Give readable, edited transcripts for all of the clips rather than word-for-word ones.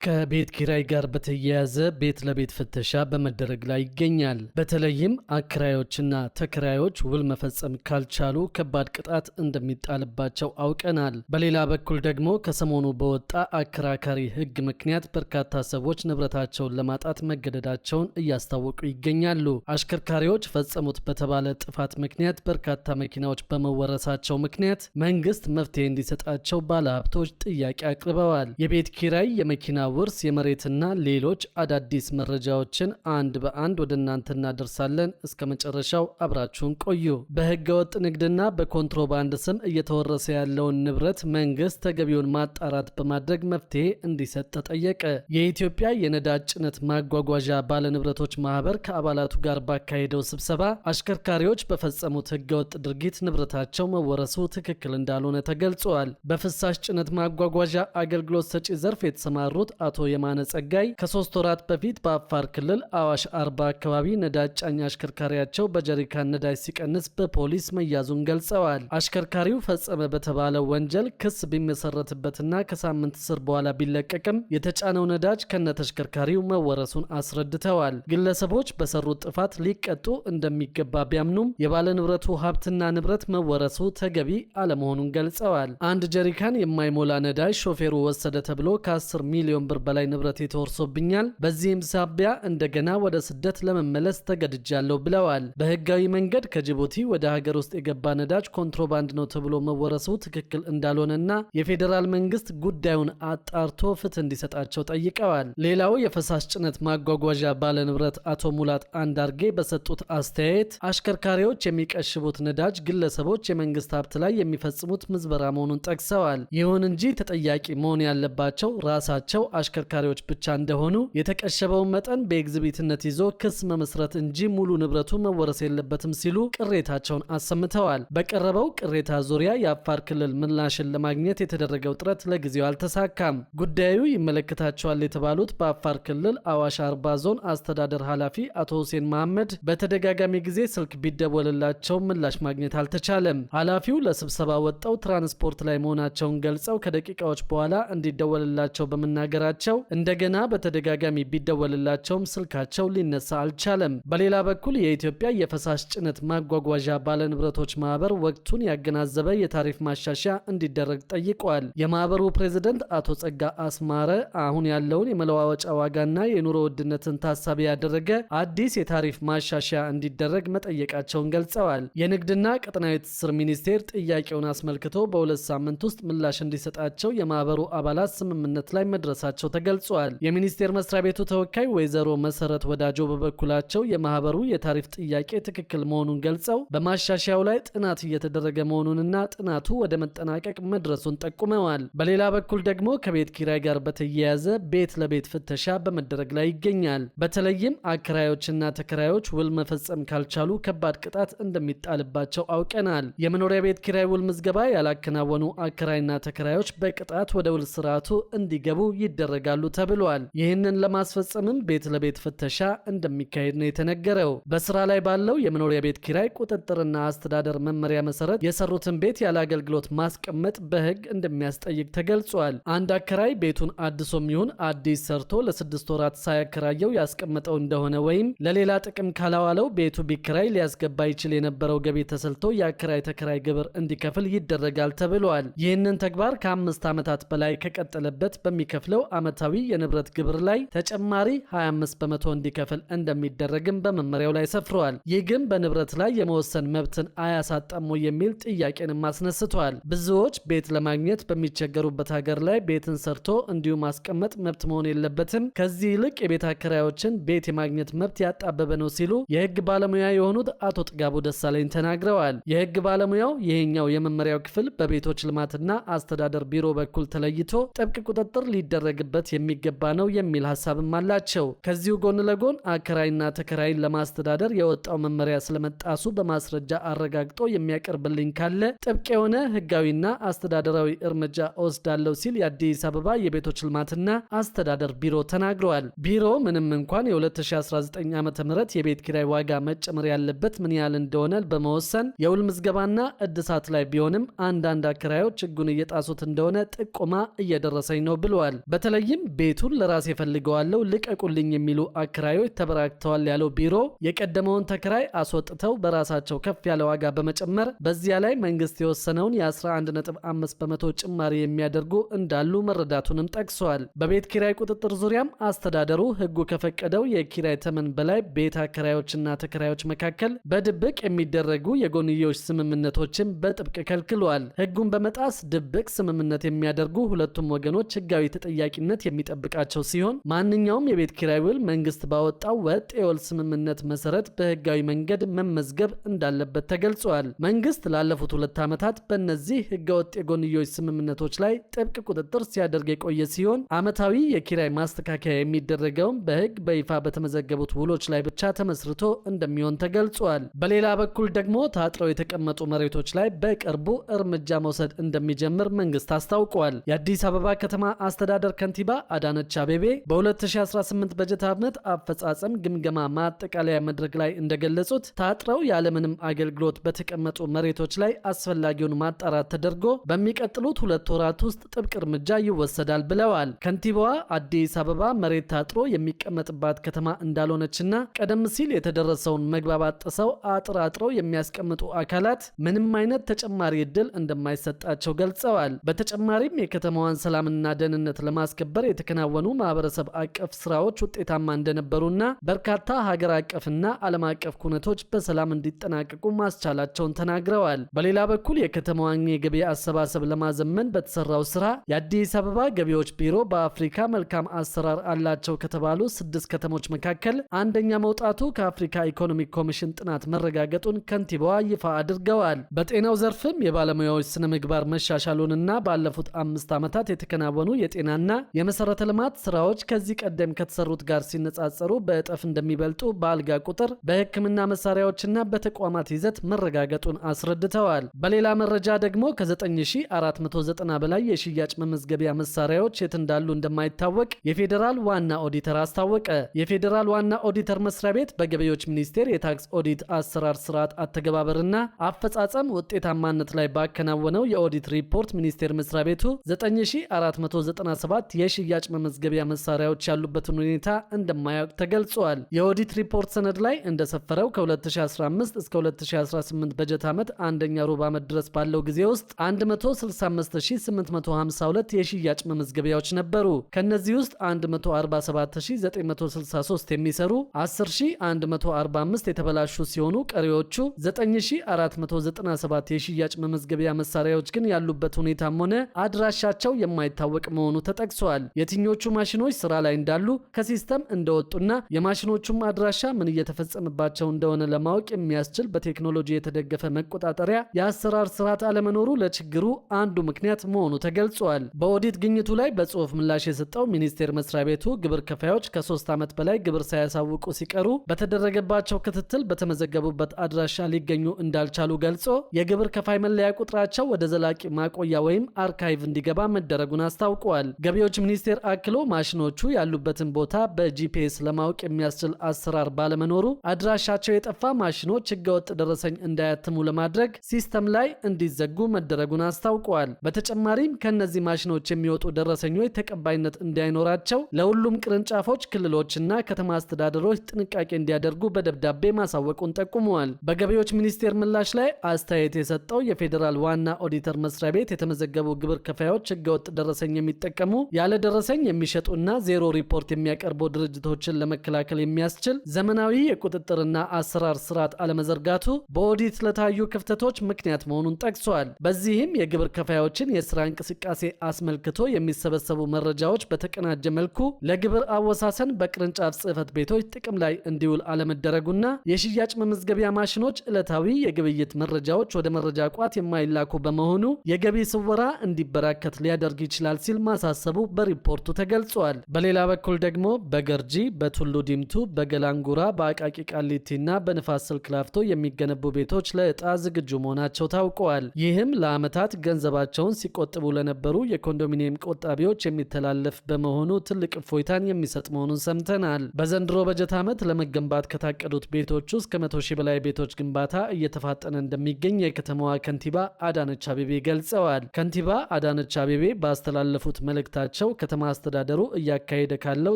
ከቤት ኪራይ ጋር በተያያዘ ቤት ለቤት ፍተሻ በመደረግ ላይ ይገኛል። በተለይም አከራዮችና ተከራዮች ውል መፈጸም ካልቻሉ ከባድ ቅጣት እንደሚጣልባቸው አውቀናል። በሌላ በኩል ደግሞ ከሰሞኑ በወጣ አከራካሪ ሕግ ምክንያት በርካታ ሰዎች ንብረታቸውን ለማጣት መገደዳቸውን እያስታወቁ ይገኛሉ። አሽከርካሪዎች ፈጸሙት በተባለ ጥፋት ምክንያት በርካታ መኪናዎች በመወረሳቸው ምክንያት መንግስት መፍትሄ እንዲሰጣቸው ባለሀብቶች ጥያቄ አቅርበዋል። የቤት ኪራይ፣ የመኪና ውርስ፣ የመሬትና ሌሎች አዳዲስ መረጃዎችን አንድ በአንድ ወደ እናንተ እናደርሳለን። እስከ መጨረሻው አብራችሁን ቆዩ። በህገወጥ ንግድና በኮንትሮባንድ ስም እየተወረሰ ያለውን ንብረት መንግስት ተገቢውን ማጣራት በማድረግ መፍትሄ እንዲሰጥ ተጠየቀ። የኢትዮጵያ የነዳጅ ጭነት ማጓጓዣ ባለንብረቶች ማህበር ከአባላቱ ጋር ባካሄደው ስብሰባ አሽከርካሪዎች በፈጸሙት ህገወጥ ድርጊት ንብረታቸው መወረሱ ትክክል እንዳልሆነ ተገልጿል። በፍሳሽ ጭነት ማጓጓዣ አገልግሎት ሰጪ ዘርፍ የተሰማሩት አቶ የማነ ጸጋይ ከ3 ወራት በፊት በአፋር ክልል አዋሽ አርባ አካባቢ ነዳጅ ጫኝ አሽከርካሪያቸው በጀሪካን ነዳጅ ሲቀንስ በፖሊስ መያዙን ገልጸዋል። አሽከርካሪው ፈጸመ በተባለው ወንጀል ክስ ቢመሰረትበትና ከሳምንት እስር በኋላ ቢለቀቅም የተጫነው ነዳጅ ከነተሽከርካሪው መወረሱን አስረድተዋል። ግለሰቦች በሰሩት ጥፋት ሊቀጡ እንደሚገባ ቢያምኑም የባለንብረቱ ሀብትና ንብረት መወረሱ ተገቢ አለመሆኑን ገልጸዋል። አንድ ጀሪካን የማይሞላ ነዳጅ ሾፌሩ ወሰደ ተብሎ ከ10 ሚሊዮን ብር በላይ ንብረት ተወርሶብኛል። በዚህም ሳቢያ እንደገና ወደ ስደት ለመመለስ ተገድጃለሁ ብለዋል። በህጋዊ መንገድ ከጅቡቲ ወደ ሀገር ውስጥ የገባ ነዳጅ ኮንትሮባንድ ነው ተብሎ መወረሱ ትክክል እንዳልሆነና የፌዴራል መንግስት ጉዳዩን አጣርቶ ፍትህ እንዲሰጣቸው ጠይቀዋል። ሌላው የፈሳሽ ጭነት ማጓጓዣ ባለንብረት አቶ ሙላት አንዳርጌ በሰጡት አስተያየት አሽከርካሪዎች የሚቀሽቡት ነዳጅ ግለሰቦች የመንግስት ሀብት ላይ የሚፈጽሙት ምዝበራ መሆኑን ጠቅሰዋል። ይሁን እንጂ ተጠያቂ መሆን ያለባቸው ራሳቸው አሽከርካሪዎች ብቻ እንደሆኑ የተቀሸበውን መጠን በኤግዚቢትነት ይዞ ክስ መመስረት እንጂ ሙሉ ንብረቱ መወረስ የለበትም ሲሉ ቅሬታቸውን አሰምተዋል። በቀረበው ቅሬታ ዙሪያ የአፋር ክልል ምላሽን ለማግኘት የተደረገው ጥረት ለጊዜው አልተሳካም። ጉዳዩ ይመለከታቸዋል የተባሉት በአፋር ክልል አዋሽ አርባ ዞን አስተዳደር ኃላፊ አቶ ሁሴን መሐመድ በተደጋጋሚ ጊዜ ስልክ ቢደወልላቸው ምላሽ ማግኘት አልተቻለም። ኃላፊው ለስብሰባ ወጣው ትራንስፖርት ላይ መሆናቸውን ገልጸው ከደቂቃዎች በኋላ እንዲደወልላቸው በመናገራቸው እንደገና በተደጋጋሚ ቢደወልላቸውም ስልካቸው ሊነሳ አልቻለም። በሌላ በኩል የኢትዮጵያ የፈሳሽ ጭነት ማጓጓዣ ባለንብረቶች ማህበር ወቅቱን ያገናዘበ የታሪፍ ማሻሻያ እንዲደረግ ጠይቋል። የማህበሩ ፕሬዝዳንት አቶ ጸጋ አስማረ አሁን ያለውን የመለዋወጫ ዋጋና የኑሮ ውድነትን ታሳቢ ያደረገ አዲስ የታሪፍ ማሻሻያ እንዲደረግ መጠየቃቸውን ገልጸዋል። የንግድና ቀጠናዊ ትስስር ሚኒስቴር ጥያቄውን አስመልክቶ በ2 ሳምንት ውስጥ ምላሽ እንዲሰጣቸው የማህበሩ አባላት ስምምነት ላይ መድረሳቸው ተገልጿል። የሚኒስቴር መስሪያ ቤቱ ተወካይ ወይዘሮ መሰረት ወዳጆ በበኩላቸው የማህበሩ የታሪፍ ጥያቄ ትክክል መሆኑን ገልጸው በማሻሻያው ላይ ጥናት እየተደረገ መሆኑንና ጥናቱ ወደ መጠናቀቅ መድረሱን ጠቁመዋል። በሌላ በኩል ደግሞ ከቤት ኪራይ ጋር በተያያዘ ቤት ለቤት ፍተሻ በመደረግ ላይ ይገኛል። በተለይም አከራዮችና ተከራዮች ውል መፈጸም ካልቻሉ ከባድ ቅጣት እንደሚጣልባቸው አውቀናል። የመኖሪያ ቤት ኪራይ ውል ምዝገባ ያላከናወኑ አከራይና ተከራዮች በቅጣት ወደ ውል ስርዓቱ እንዲገቡ ይደረጋሉ ተብሏል። ይህንን ለማስፈጸምም ቤት ለቤት ፍተሻ እንደሚካሄድ ነው የተነገረው። በስራ ላይ ባለው የመኖሪያ ቤት ኪራይ ቁጥጥርና አስተዳደር መመሪያ መሰረት የሰሩትን ቤት ያለ አገልግሎት ማስቀመጥ በሕግ እንደሚያስጠይቅ ተገልጿል። አንድ አከራይ ቤቱን አድሶም ይሁን አዲስ ሰርቶ ለ6 ወራት ሳያከራየው ያስቀመጠው እንደሆነ ወይም ለሌላ ጥቅም ካላዋለው ቤቱ ቢከራይ ሊያስገባ ይችል የነበረው ገቢ ተሰልቶ የአከራይ ተከራይ ግብር እንዲከፍል ይደረጋል ተብሏል። ይህንን ተግባር ከ5 ዓመታት በላይ ከቀጠለበት በሚከፍለው ዓመታዊ የንብረት ግብር ላይ ተጨማሪ 25 በመቶ እንዲከፍል እንደሚደረግም በመመሪያው ላይ ሰፍሯል። ይህ ግን በንብረት ላይ የመወሰን መብትን አያሳጣም የሚል ጥያቄንም አስነስቷል። ብዙዎች ቤት ለማግኘት በሚቸገሩበት ሀገር ላይ ቤትን ሰርቶ እንዲሁ ማስቀመጥ መብት መሆን የለበትም፣ ከዚህ ይልቅ የቤት አከራዮችን ቤት የማግኘት መብት ያጣበበ ነው ሲሉ የህግ ባለሙያ የሆኑት አቶ ጥጋቡ ደሳለኝ ተናግረዋል። የህግ ባለሙያው ይሄኛው የመመሪያው ክፍል በቤቶች ልማትና አስተዳደር ቢሮ በኩል ተለይቶ ጥብቅ ቁጥጥር ሊደረግበት የሚገባ ነው የሚል ሐሳብም አላቸው። ከዚሁ ጎን ለጎን አከራይና ተከራይን ለማስተዳደር የወጣው መመሪያ ስለመጣሱ በማስረጃ አረጋግጦ የሚያቀርብልኝ ካለ ጥብቅ የሆነ ህጋዊና አስተዳደራዊ እርምጃ ወስዳለሁ ሲል የአዲስ አበባ የቤቶች ልማትና አስተዳደር ቢሮ ተናግረዋል። ቢሮ ምንም እንኳን የ2019 ዓ.ም የቤት ኪራይ ዋጋ መጨመር ያለበት ምን ያህል እንደሆነ በመወሰን የውል ምዝገባና እድሳት ላይ ቢሆንም አንዳንድ አከራዮች ህጉን እየጣሱት እንደሆነ ጥቆማ እየደረሰኝ ነው ብለዋል። በተለይም ቤቱን ለራስ የፈልገዋለው ልቀቁልኝ የሚሉ አከራዮች ተበራክተዋል ያለው ቢሮ የቀደመውን ተከራይ አስወጥተው በራሳቸው ከፍ ያለ ዋጋ በመጨመር በዚያ ላይ መንግስት የወሰነውን የ11.5 በመቶ ጭማሪ የሚያደርጉ እንዳሉ መረዳቱንም ጠቅሷል። በቤት ኪራይ ቁጥጥር ዙሪያም አስተዳደሩ ህጉ ከፈቀደው የኪራይ ተመን በላይ ቤት አከራዮችና ተከራዮች መካከል በድብቅ የሚደረጉ የጎንዮሽ ስምምነቶችን በጥብቅ ከልክሏል። ህጉን በመጣስ ድብቅ ስምምነት የሚያደርጉ ሁለቱም ወገኖች ህጋዊ ተጠያቂነት የሚጠብቃቸው ሲሆን ማንኛውም የቤት ኪራይ ውል መንግስት ባወጣው ወጥ የውል ስምምነት መሰረት በህጋዊ መንገድ መመዝገብ እንዳለበት ተገልጿል። መንግስት ላለፉት 2 ዓመታት በእነዚህ ህገወጥ የጎንዮሽ ስምምነቶች ላይ ጥብቅ ቁጥጥር ሲያደርግ የቆየ ሲሆን ዓመታዊ የኪራይ ማስተካከያ የሚደረገውም በህግ በይፋ በተመዘገቡት ውሎች ላይ ብቻ ተመስርቶ እንደሚሆን ተገልጿል። በሌላ በኩል ደግሞ ታጥረው የተቀመጡ መሬቶች ላይ በቅርቡ እርምጃ መውሰድ እንደሚጀምር መንግስት አስታውቋል። የአዲስ አበባ ከተማ አስተዳደር ከንቲባ አዳነች አቤቤ በ2018 በጀት ዓመት አፈጻጸም ግምገማ ማጠቃለያ መድረክ ላይ እንደገለጹት ታጥረው ያለምንም አገልግሎት በተቀመጡ መሬቶች ላይ አስፈላጊውን ማጣራት ተደርጎ በሚቀጥሉት 2 ወራት ውስጥ ጥብቅ እርምጃ ይወሰዳል ብለዋል። ከንቲባዋ አዲስ አበባ መሬት ታጥሮ የሚቀመጥባት ከተማ እንዳልሆነችና ቀደም ሲል የተደረሰውን መግባባት ጥሰው አጥራጥረው የሚያስቀምጡ አካላት ምንም አይነት ተጨማሪ እድል እንደማይሰጣቸው ገልጸዋል። በተጨማሪም የከተማዋን ሰላምና ደህንነት ለማስከበር የተከናወኑ ማህበረሰብ አቀፍ ስራዎች ውጤታማ እንደነበሩና በርካታ ሀገር አቀፍና ዓለም አቀፍ ኩነቶች በሰላም እንዲጠናቀቁ ማስቻላቸውን ተናግረዋል። በሌላ በኩል የከተማዋን የገቢ አሰባሰብ ለማዘመን በተሰራው ስራ የአዲስ አበባ ገቢዎች ቢሮ በአፍሪካ መልካም አሰራር አላቸው ከተባሉ 6 ከተሞች መካከል አንደኛ መውጣቱ ከአፍሪካ ኢኮኖሚክ ኮሚሽን ጥናት መረጋገጡን ከንቲባዋ ይፋ አድርገዋል። በጤናው ዘርፍም የባለሙያዎች ስነ ምግባር መሻሻሉንና ባለፉት 5 ዓመታት የተከናወኑ የጤናና የመሰረተ ልማት ስራዎች ከዚህ ቀደም ከተሰሩት ጋር ሲነጻጸሩ በእጥፍ እንደሚበልጡ በአልጋ ቁጥር፣ በሕክምና መሳሪያዎችና በተቋማት ይዘት መረጋገጡን አስረድተዋል። በሌላ መረጃ ደግሞ ከ9490 በላይ የሽያጭ መመዝገቢያ መሳሪያዎች የት እንዳሉ እንደማይታወቅ የፌዴራል ዋና ኦዲተር አስታወቀ። የፌዴራል ዋና ኦዲተር መስሪያ ቤት በገቢዎች ሚኒስቴር የታክስ ኦዲት አሰራር ስርዓት አተገባበርና አፈጻጸም ውጤታማነት ላይ ባከናወነው የኦዲት ሪፖርት ሚኒስቴር መስሪያ ቤቱ 9497 የሽያጭ መመዝገቢያ መሳሪያዎች ያሉበትን ሁኔታ እንደማያውቅ ተገልጿል። የኦዲት ሪፖርት ሰነድ ላይ እንደሰፈረው ከ2015 እስከ 2018 በጀት ዓመት አንደኛ ሩብ ዓመት ድረስ ባለው ጊዜ ውስጥ 165852 የሽያጭ መመዝገቢያዎች ነበሩ። ከነዚህ ውስጥ 147963 የሚሰሩ 10145 የተበላሹ ሲሆኑ ቀሪዎቹ 9497 የሽያጭ መመዝገቢያ መሳሪያዎች ግን ያሉበት ሁኔታም ሆነ አድራሻቸው የማይታወቅ መሆኑ ተጠቅሷል። የትኞቹ ማሽኖች ስራ ላይ እንዳሉ ከሲስተም እንደወጡና የማሽኖቹም አድራሻ ምን እየተፈጸመባቸው እንደሆነ ለማወቅ የሚያስችል በቴክኖሎጂ የተደገፈ መቆጣጠሪያ የአሰራር ስርዓት አለመኖሩ ለችግሩ አንዱ ምክንያት መሆኑ ተገልጿል። በኦዲት ግኝቱ ላይ በጽሁፍ ምላሽ የሰጠው ሚኒስቴር መስሪያ ቤቱ ግብር ከፋዮች ከ3 ዓመት በላይ ግብር ሳያሳውቁ ሲቀሩ በተደረገባቸው ክትትል በተመዘገቡበት አድራሻ ሊገኙ እንዳልቻሉ ገልጾ የግብር ከፋይ መለያ ቁጥራቸው ወደ ዘላቂ ማቆያ ወይም አርካይቭ እንዲገባ መደረጉን አስታውቋል። ገቢዎች ሚኒስቴር አክሎ ማሽኖቹ ያሉበትን ቦታ በጂፒኤስ ለማወቅ የሚያስችል አሰራር ባለመኖሩ አድራሻቸው የጠፋ ማሽኖች ህገወጥ ደረሰኝ እንዳያትሙ ለማድረግ ሲስተም ላይ እንዲዘጉ መደረጉን አስታውቋል። በተጨማሪም ከነዚህ ማሽኖች የሚወጡ ደረሰኞች ተቀባይነት እንዳይኖራቸው ለሁሉም ቅርንጫፎች፣ ክልሎችና ከተማ አስተዳደሮች ጥንቃቄ እንዲያደርጉ በደብዳቤ ማሳወቁን ጠቁመዋል። በገቢዎች ሚኒስቴር ምላሽ ላይ አስተያየት የሰጠው የፌዴራል ዋና ኦዲተር መስሪያ ቤት የተመዘገቡ ግብር ከፋዮች ህገወጥ ደረሰኝ የሚጠቀሙ ያለ ደረሰኝ የሚሸጡና ዜሮ ሪፖርት የሚያቀርቡ ድርጅቶችን ለመከላከል የሚያስችል ዘመናዊ የቁጥጥርና አሰራር ስርዓት አለመዘርጋቱ በኦዲት ለታዩ ክፍተቶች ምክንያት መሆኑን ጠቅሷል። በዚህም የግብር ከፋዮችን የስራ እንቅስቃሴ አስመልክቶ የሚሰበሰቡ መረጃዎች በተቀናጀ መልኩ ለግብር አወሳሰን በቅርንጫፍ ጽህፈት ቤቶች ጥቅም ላይ እንዲውል አለመደረጉና የሽያጭ መመዝገቢያ ማሽኖች ዕለታዊ የግብይት መረጃዎች ወደ መረጃ ቋት የማይላኩ በመሆኑ የገቢ ስወራ እንዲበራከት ሊያደርግ ይችላል ሲል ማሳሰቡ በሪፖርቱ ተገልጿል። በሌላ በኩል ደግሞ በገርጂ፣ በቱሉ ዲምቱ፣ በገላንጉራ፣ በአቃቂ ቃሊቲና በንፋስ ስልክ ላፍቶ የሚገነቡ ቤቶች ለዕጣ ዝግጁ መሆናቸው ታውቀዋል። ይህም ለዓመታት ገንዘባቸውን ሲቆጥቡ ለነበሩ የኮንዶሚኒየም ቆጣቢዎች የሚተላለፍ በመሆኑ ትልቅ እፎይታን የሚሰጥ መሆኑን ሰምተናል። በዘንድሮ በጀት ዓመት ለመገንባት ከታቀዱት ቤቶች ውስጥ ከ100 ሺህ በላይ ቤቶች ግንባታ እየተፋጠነ እንደሚገኝ የከተማዋ ከንቲባ አዳነች አቤቤ ገልጸዋል። ከንቲባ አዳነች አቤቤ ባስተላለፉት መልእክታቸው በበኩላቸው ከተማ አስተዳደሩ እያካሄደ ካለው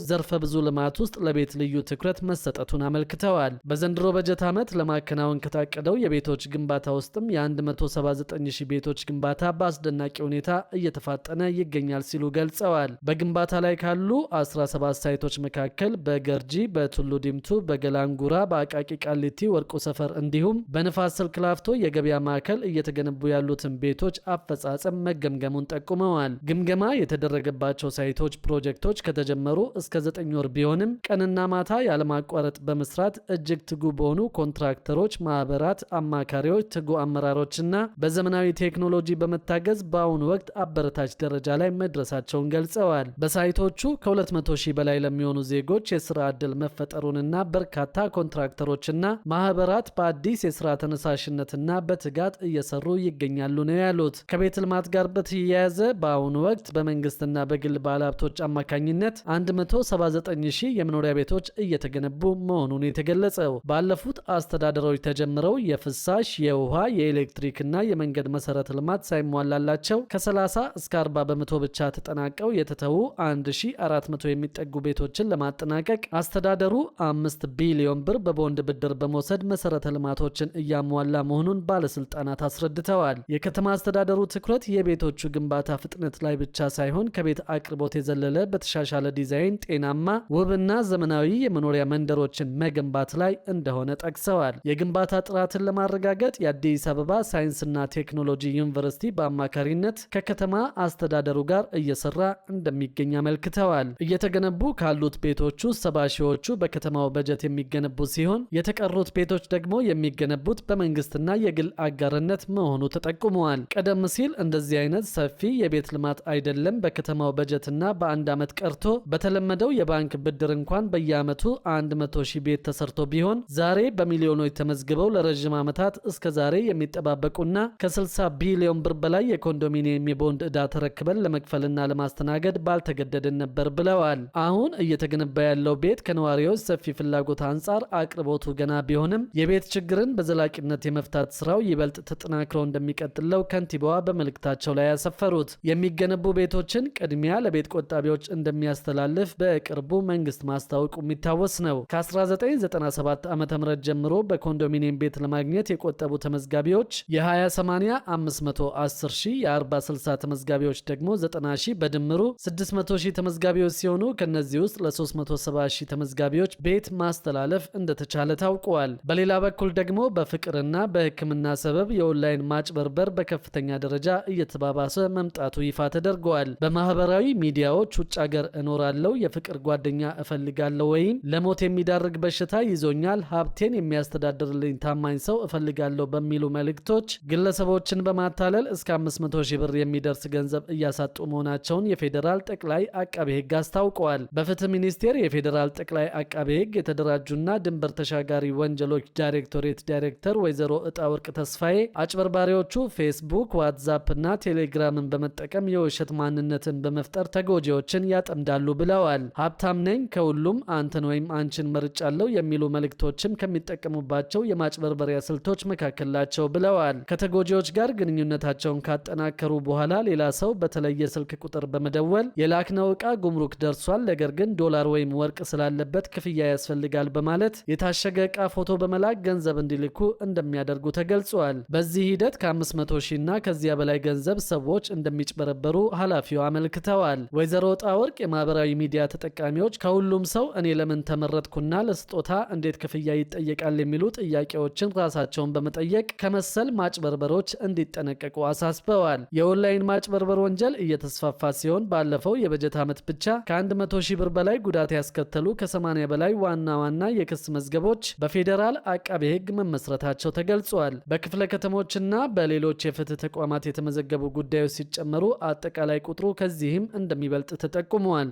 ዘርፈ ብዙ ልማት ውስጥ ለቤት ልዩ ትኩረት መሰጠቱን አመልክተዋል። በዘንድሮ በጀት ዓመት ለማከናወን ከታቀደው የቤቶች ግንባታ ውስጥም የ179,000 ቤቶች ግንባታ በአስደናቂ ሁኔታ እየተፋጠነ ይገኛል ሲሉ ገልጸዋል። በግንባታ ላይ ካሉ 17 ሳይቶች መካከል በገርጂ፣ በቱሉ ዲምቱ፣ በገላንጉራ፣ በአቃቂ ቃሊቲ፣ ወርቁ ሰፈር እንዲሁም በንፋስ ስልክ ላፍቶ የገበያ ማዕከል እየተገነቡ ያሉትን ቤቶች አፈጻጸም መገምገሙን ጠቁመዋል። ግምገማ የተደረገባቸው ሳይቶች ፕሮጀክቶች ከተጀመሩ እስከ 9 ወር ቢሆንም ቀንና ማታ ያለማቋረጥ በመስራት እጅግ ትጉ በሆኑ ኮንትራክተሮች፣ ማህበራት፣ አማካሪዎች፣ ትጉ አመራሮችና በዘመናዊ ቴክኖሎጂ በመታገዝ በአሁኑ ወቅት አበረታች ደረጃ ላይ መድረሳቸውን ገልጸዋል። በሳይቶቹ ከ200,000 በላይ ለሚሆኑ ዜጎች የስራ ዕድል መፈጠሩንና በርካታ ኮንትራክተሮችና ማህበራት በአዲስ የስራ ተነሳሽነትና በትጋት እየሰሩ ይገኛሉ ነው ያሉት። ከቤት ልማት ጋር በተያያዘ በአሁኑ ወቅት በመንግስትና በግል ባለሀብቶች አማካኝነት 179,000 የመኖሪያ ቤቶች እየተገነቡ መሆኑን የተገለጸው ባለፉት አስተዳደሮች ተጀምረው የፍሳሽ፣ የውሃ፣ የኤሌክትሪክና የመንገድ መሰረተ ልማት ሳይሟላላቸው ከ30 እስከ 40 በመቶ ብቻ ተጠናቀው የተተዉ 1400 የሚጠጉ ቤቶችን ለማጠናቀቅ አስተዳደሩ 5 ቢሊዮን ብር በቦንድ ብድር በመውሰድ መሰረተ ልማቶችን እያሟላ መሆኑን ባለስልጣናት አስረድተዋል። የከተማ አስተዳደሩ ትኩረት የቤቶቹ ግንባታ ፍጥነት ላይ ብቻ ሳይሆን ከቤት አቅርቦት የዘለለ በተሻሻለ ዲዛይን ጤናማ፣ ውብና ዘመናዊ የመኖሪያ መንደሮችን መገንባት ላይ እንደሆነ ጠቅሰዋል። የግንባታ ጥራትን ለማረጋገጥ የአዲስ አበባ ሳይንስና ቴክኖሎጂ ዩኒቨርሲቲ በአማካሪነት ከከተማ አስተዳደሩ ጋር እየሰራ እንደሚገኝ አመልክተዋል። እየተገነቡ ካሉት ቤቶች ውስጥ 70 ሺዎቹ በከተማው በጀት የሚገነቡ ሲሆን የተቀሩት ቤቶች ደግሞ የሚገነቡት በመንግስትና የግል አጋርነት መሆኑ ተጠቁመዋል። ቀደም ሲል እንደዚህ አይነት ሰፊ የቤት ልማት አይደለም በከተማው በጀትና በአንድ ዓመት ቀርቶ በተለመደው የባንክ ብድር እንኳን በየዓመቱ 100,000 ቤት ተሰርቶ ቢሆን ዛሬ በሚሊዮኖች ተመዝግበው ለረጅም ዓመታት እስከ ዛሬ የሚጠባበቁና ከ60 ቢሊዮን ብር በላይ የኮንዶሚኒየም የቦንድ ዕዳ ተረክበን ለመክፈልና ለማስተናገድ ባልተገደድን ነበር ብለዋል። አሁን እየተገነባ ያለው ቤት ከነዋሪዎች ሰፊ ፍላጎት አንጻር አቅርቦቱ ገና ቢሆንም የቤት ችግርን በዘላቂነት የመፍታት ስራው ይበልጥ ተጠናክሮ እንደሚቀጥለው ከንቲባዋ በመልእክታቸው ላይ ያሰፈሩት የሚገነቡ ቤቶችን ቅድሚያ ለቤት ቆጣቢዎች እንደሚያስተላልፍ በቅርቡ መንግስት ማስታወቁ የሚታወስ ነው። ከ1997 ዓ.ም ጀምሮ በኮንዶሚኒየም ቤት ለማግኘት የቆጠቡ ተመዝጋቢዎች የ20/80 510,000፣ የ40/60 ተመዝጋቢዎች ደግሞ 90,000 በድምሩ 600,000 ተመዝጋቢዎች ሲሆኑ ከነዚህ ውስጥ ለ370,000 ተመዝጋቢዎች ቤት ማስተላለፍ እንደተቻለ ታውቋል። በሌላ በኩል ደግሞ በፍቅርና በሕክምና ሰበብ የኦንላይን ማጭበርበር በከፍተኛ ደረጃ እየተባባሰ መምጣቱ ይፋ ተደርገዋል። በማህበራዊ ሚዲያዎች ውጭ ሀገር እኖራለሁ፣ የፍቅር ጓደኛ እፈልጋለሁ ወይም ለሞት የሚዳርግ በሽታ ይዞኛል፣ ሀብቴን የሚያስተዳድርልኝ ታማኝ ሰው እፈልጋለሁ በሚሉ መልእክቶች ግለሰቦችን በማታለል እስከ 500,000 ብር የሚደርስ ገንዘብ እያሳጡ መሆናቸውን የፌዴራል ጠቅላይ አቃቤ ሕግ አስታውቀዋል። በፍትህ ሚኒስቴር የፌዴራል ጠቅላይ አቃቤ ሕግ የተደራጁና ድንበር ተሻጋሪ ወንጀሎች ዳይሬክቶሬት ዳይሬክተር ወይዘሮ እጣወርቅ ተስፋዬ አጭበርባሪዎቹ ፌስቡክ፣ ዋትስአፕ እና ቴሌግራምን በመጠቀም የውሸት ማንነትን በመፍጠር ተጎጂዎችን ያጠምዳሉ ብለዋል። ሀብታም ነኝ፣ ከሁሉም አንተን ወይም አንቺን መርጫለሁ የሚሉ መልእክቶችም ከሚጠቀሙባቸው የማጭበርበሪያ ስልቶች መካከል ናቸው ብለዋል። ከተጎጂዎች ጋር ግንኙነታቸውን ካጠናከሩ በኋላ ሌላ ሰው በተለየ ስልክ ቁጥር በመደወል የላክነው ዕቃ ጉምሩክ ደርሷል፣ ነገር ግን ዶላር ወይም ወርቅ ስላለበት ክፍያ ያስፈልጋል በማለት የታሸገ ዕቃ ፎቶ በመላክ ገንዘብ እንዲልኩ እንደሚያደርጉ ተገልጿል። በዚህ ሂደት ከ500,000 እና ከዚያ በላይ ገንዘብ ሰዎች እንደሚጭበረበሩ ኃላፊው አመልክተዋል። ወይዘሮ ጣወርቅ የማህበራዊ ሚዲያ ተጠቃሚዎች ከሁሉም ሰው እኔ ለምን ተመረጥኩና ለስጦታ እንዴት ክፍያ ይጠየቃል የሚሉ ጥያቄዎችን ራሳቸውን በመጠየቅ ከመሰል ማጭበርበሮች እንዲጠነቀቁ አሳስበዋል። የኦንላይን ማጭበርበር ወንጀል እየተስፋፋ ሲሆን ባለፈው የበጀት ዓመት ብቻ ከ100,000 ብር በላይ ጉዳት ያስከተሉ ከ80 በላይ ዋና ዋና የክስ መዝገቦች በፌዴራል አቃቤ ሕግ መመስረታቸው ተገልጿል። በክፍለ ከተሞችና በሌሎች የፍትህ ተቋማት የተመዘገቡ ጉዳዮች ሲጨመሩ አጠቃላይ ቁጥሩ ከዚህም እንደሚበልጥ ተጠቁመዋል።